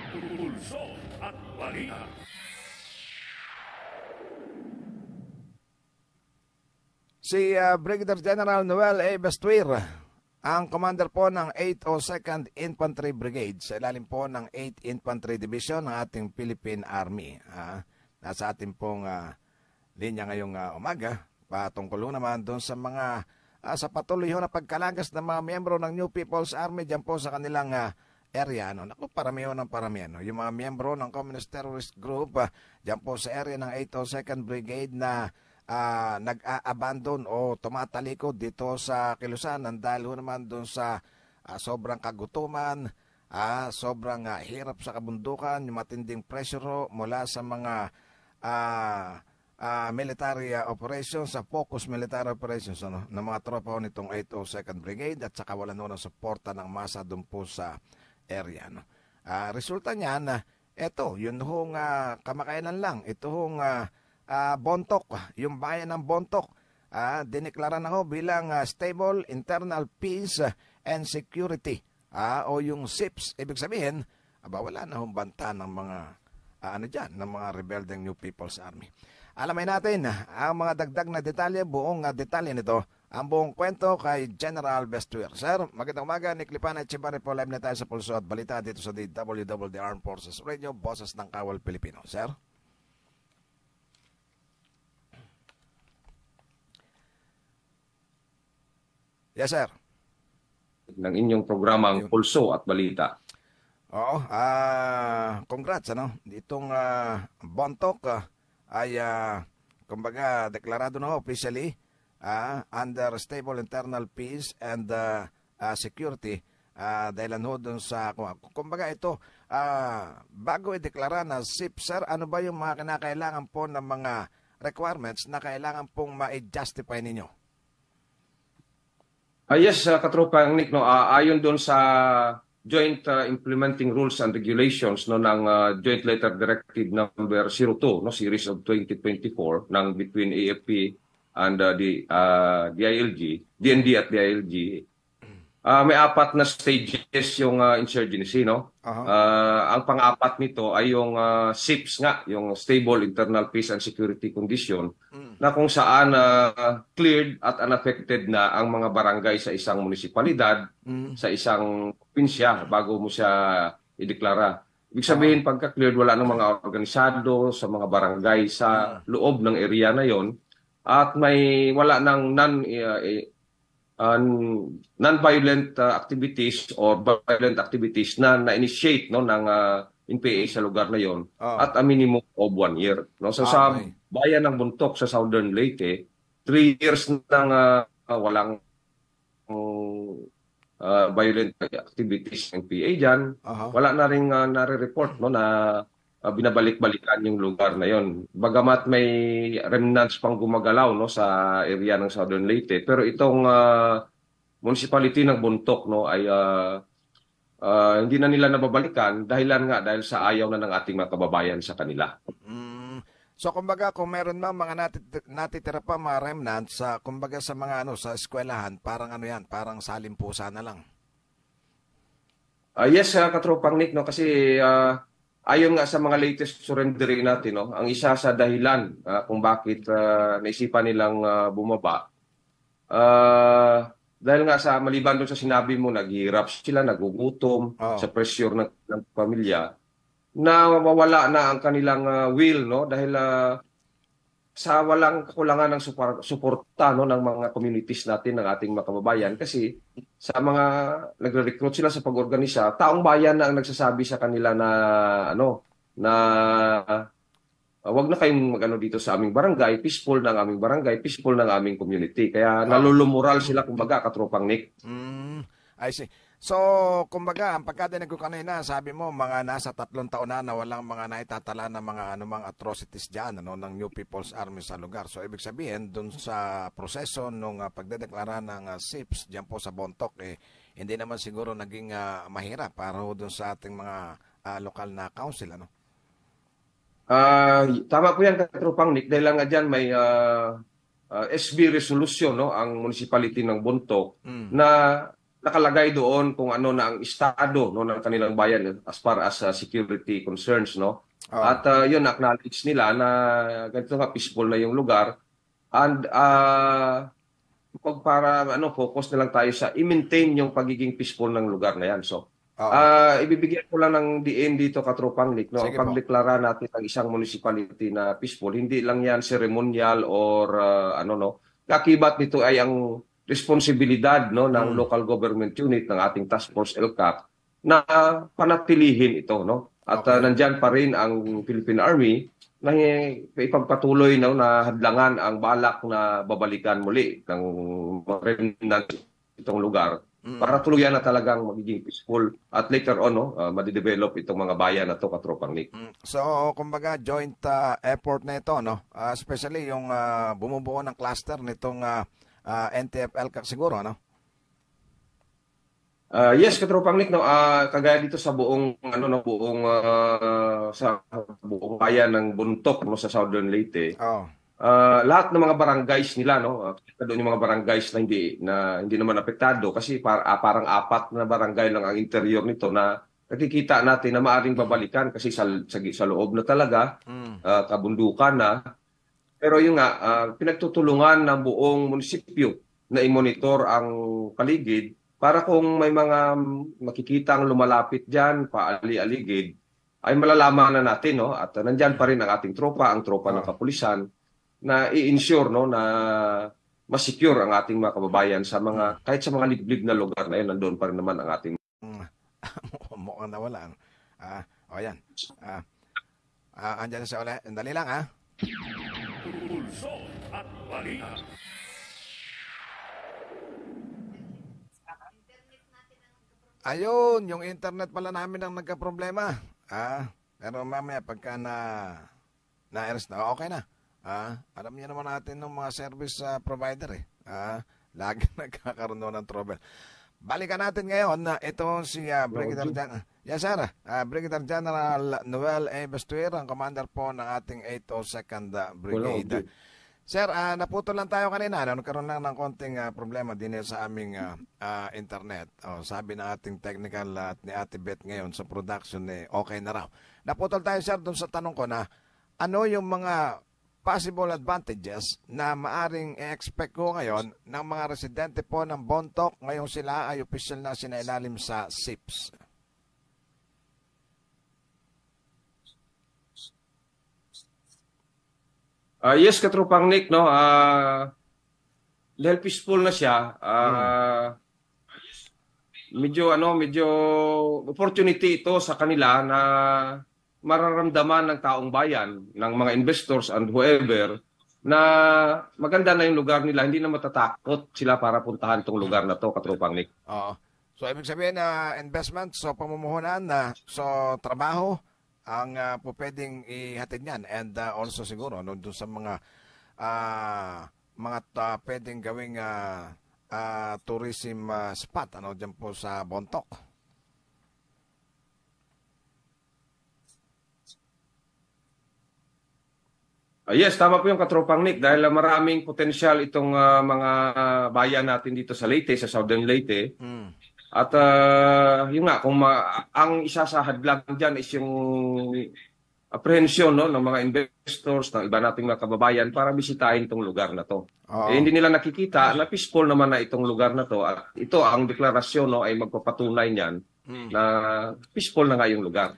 Pulso at balita. Si Brigadier General Noel A. Bestuir, ang commander po ng 802nd Infantry Brigade sa ilalim po ng 8th Infantry Division ng ating Philippine Army. Nasa ating pong linya ngayong umaga, patungkol naman doon sa mga sa patuloy na pagkalagas ng mga miyembro ng New People's Army dyan po sa kanilang area. Naku, paramihan ng paramihan. Yung mga miyembro ng Communist Terrorist Group dyan po sa area ng 802nd Brigade na nag-abandon o tumatalikod dito sa Kilusanan dahil naman doon sa sobrang kagutuman, sobrang hirap sa kabundukan, yung matinding pressure mula sa mga military operations, sa focus military operations ng mga tropa nitong 802nd Brigade at saka wala noon ang suporta ng masa doon po sa area. Resulta niyan, eto, yun hong kamakailan lang, ito hong Bontoc, yung bayan ng Bontoc, dineklara na ho bilang Stable Internal Peace and Security, o yung SIPS. Ibig sabihin, wala na hong banta ng mga ng mga rebeldeng New People's Army. Alamay natin ang mga dagdag na detalye, buong detalye nito, ang buong kwento kay General Bestuir. Sir, magandang umaga, Nick Lipan at Chibari po, live na tayo sa Pulso at Balita dito sa DWWD Armed Forces Radio, Boses ng Kawal Pilipino. Sir? Yes, sir. Ng inyong programang Pulso at Balita. Oo, congrats, Itong Bontoc ay, kumbaga, deklarado na officially under stable internal peace and security. Dahil doon sa, kumbaga ito, bago i-deklara na SIP, sir, ano ba yung mga kinakailangan po ng mga requirements na kailangan pong ma-justify ninyo? Yes, katropang Nick, ayon doon sa Joint Implementing Rules and Regulations ng Joint Letter Directive number 02, series of 2024 ng between AFP and the DND at DILG. May apat na stages yung insurgency, ang pang-apat nito ay yung SIPS nga, yung Stable Internal Peace and Security Condition, na kung saan cleared at unaffected na ang mga barangay sa isang munisipalidad, sa isang probinsya bago mo siya ideklara. Ibig sabihin, pagka-cleared, wala ng mga organisado sa mga barangay sa loob ng area na yon, at may wala ng non-violent activities or violent activities na na-initiate ng NPA sa lugar na yon at a minimum of 1 year. So sa bayan ng Bontoc sa Southern Leyte, 3 years nang walang violent activities ng NPA dyan. Wala na rin nare-report na binabalik-balikan yung lugar na yon. Bagamat may remnants pang gumagalaw sa area ng Southern Leyte, pero itong municipality ng Bontoc ay hindi na nila nababalikan dahil sa ayaw na ng ating mga kababayan sa kanila. So kumbaga kung meron mga natitira pa mga remnants kumbaga sa mga sa eskwelahan, parang parang salimpusa na lang. Yes, katropang Nick, kasi ayon nga sa mga latest surrendering natin, ang isa sa dahilan kung bakit naisipan nilang bumaba, dahil nga sa maliban doon sa sinabi mo, naghihirap sila, nagugutom sa pressure ng pamilya, na mawawala na ang kanilang will, dahil sa walang kakulangan ng suporta ng mga communities natin, ng ating mga kababayan, kasi sa mga nagre-recruit sila sa pag-organisa, taong bayan na ang nagsasabi sa kanila na wag na kayong dito sa aming barangay, peaceful ng aming barangay, peaceful ng aming community. Kaya nalulumural sila, kumbaga, katropang Nick. I see. So, kumbaga, ang pagkadinig ko kanina, sabi mo, mga nasa 3 taon na walang mga naitatala na mga anumang atrocities dyan, ng New People's Army sa lugar. So, ibig sabihin, dun sa proseso nung pagdedeklara ng SIPS dyan po sa Bontoc, hindi naman siguro naging mahirap para dun sa ating mga lokal na council, Tama po yan, katropang Nick, dahil lang nga dyan may SB resolution, ang municipality ng Bontoc, na nakalagay doon kung ano na ang estado no ng kanilang bayan as far as security concerns, no. Oh. At yun, acknowledge nila na ganito nga peaceful na yung lugar, and para focus na lang tayo sa i-maintain yung pagiging peaceful ng lugar na yan. So Oo. ibibigyan ko lang ng diin dito, Katropang Nick, no. Sige Ang po. pagdeklara natin ng isang municipality na peaceful, hindi lang yan ceremonial or kakibat nito ay ang responsibilidad no ng local government unit ng ating task force LCAC na panatilihin ito, no. At Okay. nandyan pa rin ang Philippine Army na ipagpatuloy no, na hadlangan ang balak na babalikan muli ng remnant itong lugar para tuluyan na talagang magiging peaceful at later on madidevelop itong mga bayan na to, Katropang Nick. So, kumbaga, joint effort na ito, no? Especially yung bumubuo ng cluster nitong NTF-ELCAC siguro, no? Yes, Katropang Nick, no, kagaya dito sa buong sa buong bayan ng Buntok, no, sa Southern Leyte. Oh. Lahat ng mga barangays nila, no, doon yung mga barangays na hindi naman apektado kasi parang 4 na barangay lang ang interior nito na nakikita natin na maaring babalikan kasi sa loob na talaga, kabundukan na. Pero yung pinagtutulungan ng buong munisipyo na i-monitor ang paligid para kung may mga makikitang lumalapit dyan, paali-aligid, ay malalaman na natin, no? At nandyan pa rin ang ating tropa, ang tropa ng kapulisan, na i-ensure no, na mas-secure ang ating mga kababayan sa kahit sa mga liblib na lugar na yun, nandoon pa rin naman ang ating... Mukhang nawala. Yan. Andyan na siya ulit. Dali lang, Pulso at balita. Ayun, yung internet pala namin ang nagka-problema. Pero mamaya pagka na-erase na, okay na. Alam niyo naman natin ng mga service provider lagi nagkakaroon ng trouble. Balikan natin ngayon na ito si Brigadier General. Yes, sir. Brigadier General Noel A. Bestuer, ang commander po ng ating 802nd Brigade. Sir, naputol lang tayo kanina. Nagkaroon lang ng konting problema din sa aming internet. Sabi ng ating technical at ni Ate Beth ngayon sa production, okay na raw. Naputol tayo, sir, dun sa tanong ko na ano yung mga possible advantages na maaring i-expect ko ngayon ng mga residente po ng Bontoc ngayong sila ay opisyal na sinailalim sa SIPS. Yes, Katropang Nick, no. Dahil peaceful na siya, medyo opportunity ito sa kanila na mararamdaman ng taong bayan, ng mga investors and whoever, na maganda na yung lugar nila, hindi na matatakot sila para puntahan itong lugar na to, Katropang Nick. So, ibig sabihin na investment, so pamumuhunan, so trabaho, ang po pwedeng ihatid niyan. And also siguro, doon sa mga pwedeng gawing tourism spot, dyan po sa Bontoc. Yes, tama po yung Katropang Nick dahil maraming potensyal itong mga bayan natin dito sa Leyte, sa Southern Leyte. At yun nga, ang isa sa hadlang dyan is yung apprehension ng mga investors, ng iba nating mga kababayan para bisitahin itong lugar na to. Hindi nila nakikita na peaceful naman na itong lugar na to. At ito, ang deklarasyon ay magpapatunay niyan na peaceful na nga yung lugar.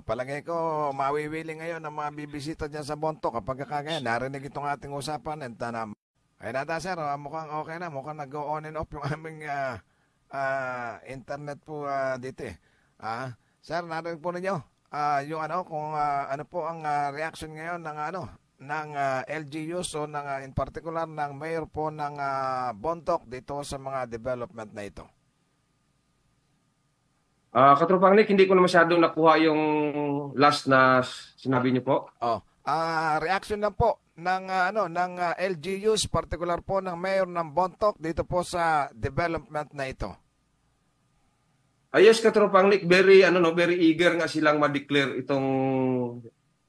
Palagay ko, mawiwili ngayon ang mga bibisita dyan sa Bontoc kapag kagaya, narinig itong ating usapan. Ay nata, sir, mukhang okay na. Mukhang nag-go on and off yung aming internet po dito Sir, narinig po ninyo yung kung ano po ang reaction ngayon ng LGUs o in particular ng mayor po ng Bontoc dito sa mga development na ito. Katropang Nick, hindi ko na masyadong nakuha yung last na sinabi niyo po. Reaction lang po ng LGUs, particular po ng mayor ng Bontoc dito po sa development na ito. Yes, Katropang Nick, very eager nga silang ma-declare itong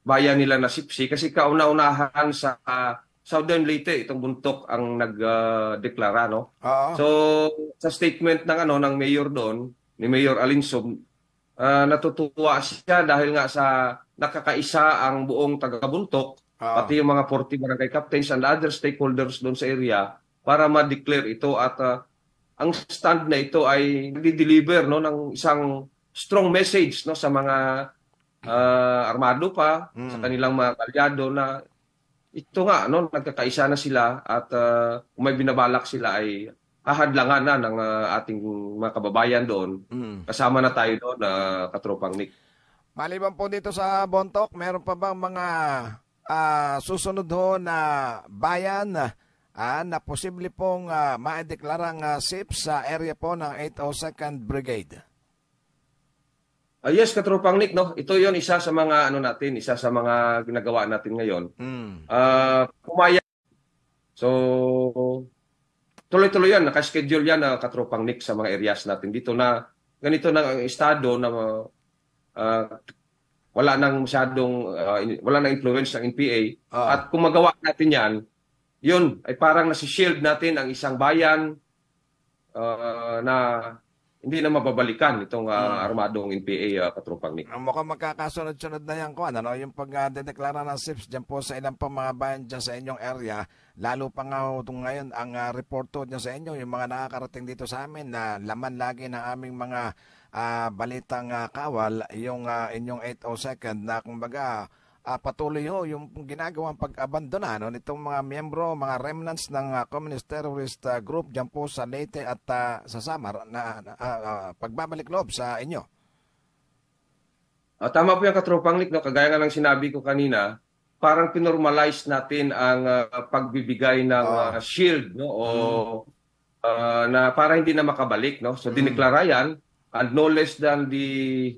bayan nila na Sipsi kasi kauna-unahan sa Southern Leyte, itong Buntok ang nagdeklara, no? Oo. So, sa statement ng ng mayor doon, ni Mayor Alinsum, natutuwa siya dahil nga sa nakakaisa ang buong taga-Buntok, Oo. pati yung mga 40 barangay captains and other stakeholders doon sa area para ma-declare ito at ang stand na ito ay nagdi-deliver no ng isang strong message no sa mga armado pa, sa kanilang mga kalyado na ito nga, no, nagkakaisa na sila at kung may binabalak sila ay hahadlangan na ng ating mga kababayan doon. Kasama na tayo doon, Katropang Nick. Maliban po dito sa Bontok, meron pa bang mga susunod ho na bayan na posible pong maideklarang safe sa area po ng 802nd Brigade? Yes, Katropang Nick, no? Ito 'yon isa sa mga isa sa mga ginagawa natin ngayon. Pumayag. So tuloy-tuloy 'yan, naka-schedule 'yan Katropang Nick sa mga areas natin dito na ganito na ang estado na wala nang masyadong wala nang influence ng NPA at kung magawa natin 'yan, 'yun ay parang nasi-shield natin ang isang bayan na hindi na mababalikan itong armadong NPA, Katropang Nick. Mukhang magkakasunod-sunod na yan, Kwan. Yung pagdedeklara ng SIPs dyan po sa ilang pang mga bayan dyan sa inyong area, lalo pa nga ngayon ang report dyan sa inyo, yung mga nakakarating dito sa amin na laman lagi ng aming mga balitang kawal, yung inyong 802nd na kumbaga patuloy ho yung ginagawang pag-abandona nitong mga miyembro, mga remnants ng communist terrorist group dyan po sa Leyte at sa Samar na pagbabalik loob sa inyo. Tama po yung Katropang Nick, no? Kagaya nga ng sinabi ko kanina, parang pinormalize natin ang pagbibigay ng shield, no? Na para hindi na makabalik, no? So dineklara yan, and no less than the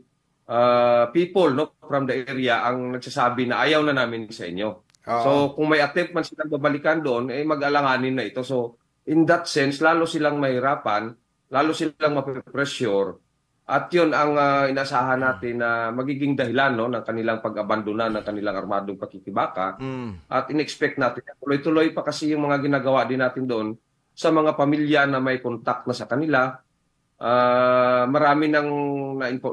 people no from the area ang nagsasabi na ayaw na namin sa inyo. So kung may attempt man silang babalikan doon, mag-alanganin na ito. So in that sense, lalo silang mahirapan, lalo silang mape-pressure. At yun ang inasahan natin na magiging dahilan no, ng kanilang pag-abandona ng kanilang armadong pakikibaka. At in-expect natin, tuloy-tuloy pa kasi yung mga ginagawa din natin doon sa mga pamilya na may contact na sa kanila. Marami ng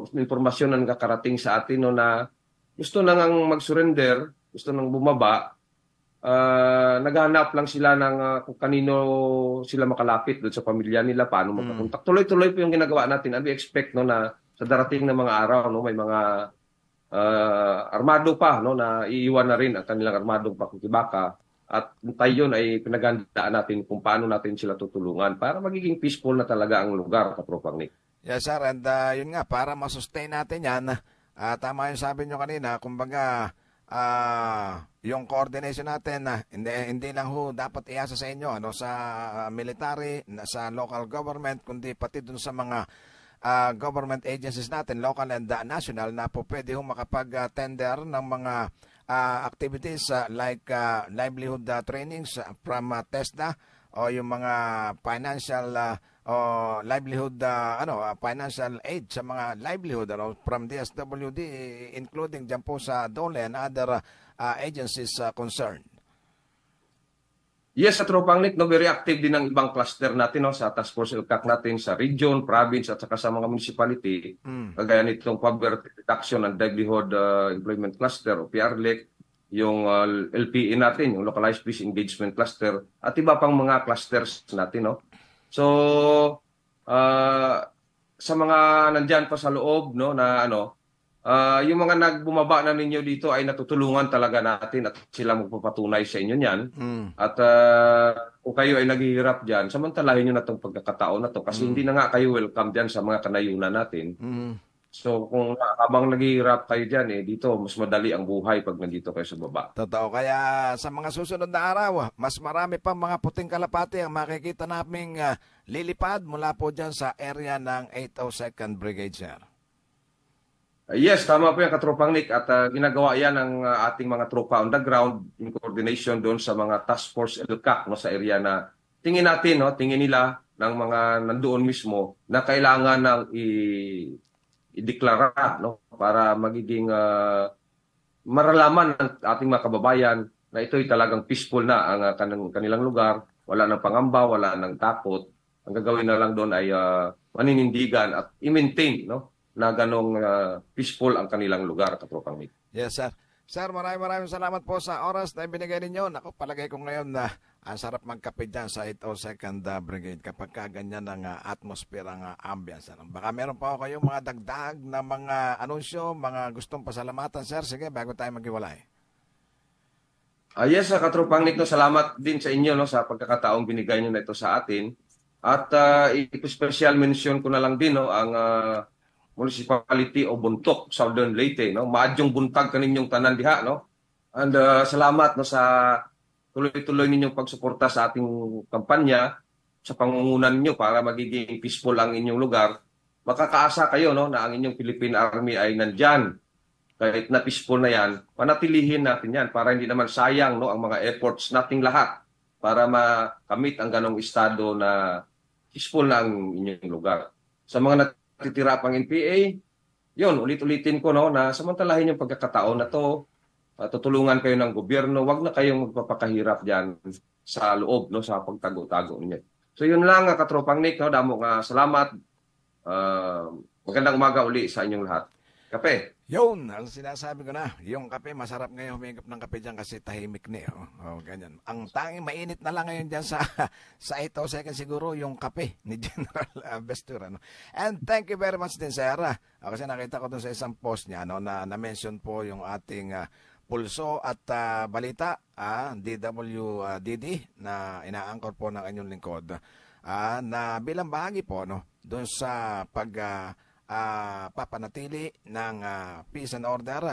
informasyon na nakakarating sa atin no, na gusto nang mag-surrender, gusto nang bumaba, naghahanap lang sila ng kung kanino sila makalapit doon sa pamilya nila, paano magkakontak. Tuloy-tuloy po yung ginagawa natin and we expect no, na sa darating na mga araw no, may mga armado pa no, na iiwan na rin ang kanilang armadong pakikibaka. At tayo ay pinaghandaan natin kung paano natin sila tutulungan para magiging peaceful na talaga ang lugar, Katropang Nick. Yes, sir. And yun nga, para masustain natin yan, tama yung sabi nyo kanina, kumbaga, yung coordination natin, hindi lang ho dapat iasa sa inyo, sa military, sa local government, kundi pati dun sa mga government agencies natin, local and national, na po pwede ho makapag-tender ng mga activities like livelihood trainings from TESDA o yung mga financial livelihood financial aid sa mga livelihood from DSWD, including dyan po sa DOLE and other agencies concerned. Yes, sa Tropang Nick, no, very active din ang ibang cluster natin no, sa Task Force LCAC natin sa region, province at saka sa mga municipality. Kagaya nitong Poverty Reduction and Livelihood Employment Cluster o PRLEC, yung LPE natin, yung Localized Peace Engagement Cluster at iba pang mga clusters natin. No? So, sa mga nandyan pa sa loob no, na yung mga nagbumaba na ninyo dito ay natutulungan talaga natin at sila magpapatunay sa inyo niyan. At kung kayo ay naghihirap dyan, samantalahin nyo na itong pagkakataon na to kasi hindi na nga kayo welcome dyan sa mga kanayunan natin. So kung habang naghihirap kayo dyan, dito mas madali ang buhay pag nandito kayo sa baba. Totoo. Kaya sa mga susunod na araw, mas marami pa mga puting kalapati ang makikita naming lilipad mula po dyan sa area ng 802nd Brigade, sir. Yes, tama po yan, Katropang Nick. At ginagawa yan ng ating mga tropa on the ground in coordination doon sa mga Task Force LCAC no, sa area na tingin natin, no, tingin nila ng mga nandoon mismo na kailangan ng ideklara no, para magiging maralaman ng ating mga kababayan na ito'y talagang peaceful na ang kanilang lugar, wala nang pangamba, wala nang takot. Ang gagawin na lang doon ay maninindigan at i-maintain, no, na ganong peaceful ang kanilang lugar, Katropang Nick. Yes, sir. Sir, maraming salamat po sa oras na ibinigay ninyo. Naku, palagay ko ngayon na ang sarap magkape dyan sa 802nd Brigade kapag ganyan ang atmosphere, ang ambience. Baka meron pa ako kayong mga dagdag na mga anunsyo, mga gustong pasalamatan, sir. Sige, bago tayo maghiwalay. Yes, Katropang Nick, no, salamat din sa inyo, no, sa pagkakataong binigay niyo na ito sa atin. At special mention ko na lang din, no, ang Municipality of Bontoc, Southern Leyte, no? Maadyong buntag kaninyong tanan diha, no? And salamat, no, sa tuloy-tuloy ninyong pagsuporta sa ating kampanya, sa pangungunan niyo para magiging peaceful ang inyong lugar. Makakaasa kayo, no, na ang inyong Philippine Army ay nandyan. Kahit na peaceful na yan, panatilihin natin yan para hindi naman sayang, no, ang mga efforts nating lahat para makamit ang ganong estado na peaceful na ang inyong lugar. Sa mga natitira pang NPA, yun, ulit-ulitin ko, no, na samantalahin yung pagkakataon na to, tutulungan kayo ng gobyerno, wag na kayong magpapakahirap dyan sa loob, no, sa pagtago-tago niya. So yun lang, Katropang Nick, no, damo nga salamat. Magandang umaga uli sa inyong lahat. Kape. Yun, ang sinasabi ko na, yung kape, masarap ngayon humigop ng kape dyan kasi tahimik ni. Ganyan. Ang tanging mainit na lang ngayon dyan sa 802nd siguro, yung kape ni General Bestura. No? And thank you very much din, sir. Kasi nakita ko dun sa isang post niya, no, na na-mention po yung ating pulso at balita, DWDD, na inaangkor po ng inyong lingkod. Na bilang bahagi po, no, dun sa papanatili ng peace and order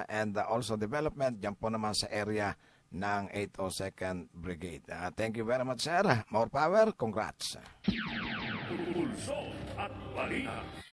and also development dyan po naman sa area ng 802nd Brigade. Thank you very much, sir. More power. Congrats. Pulso at balita.